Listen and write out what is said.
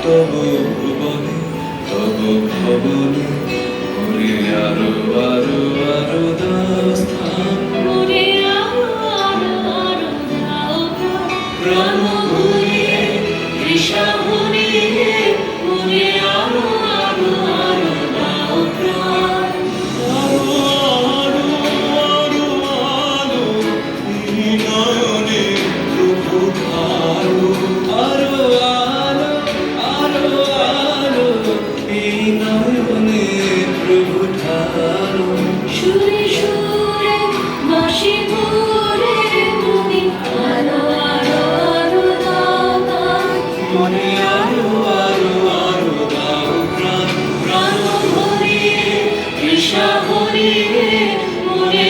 তবু ভুবনে তবু ভবনে ওরে আরো আরো আরো দাও স্থান প্রাণ ভুলিয়ে তৃষা ভুলিয়ে ওরে আরো আরো আরো দাও প্রাণ আরো আরো আরো আরো এই নয়নে প্রভু আরো আরো আরো আরো আরো এই নয়নে প্রভু ঢালো সুরে সুরে বাঁশি ভরে তুমি আরো আরো আরো দাও দাও মনে আরো আরো আরো দাও প্রাণ প্রাণ ভরিয়ে তৃষা ভরিয়ে মনে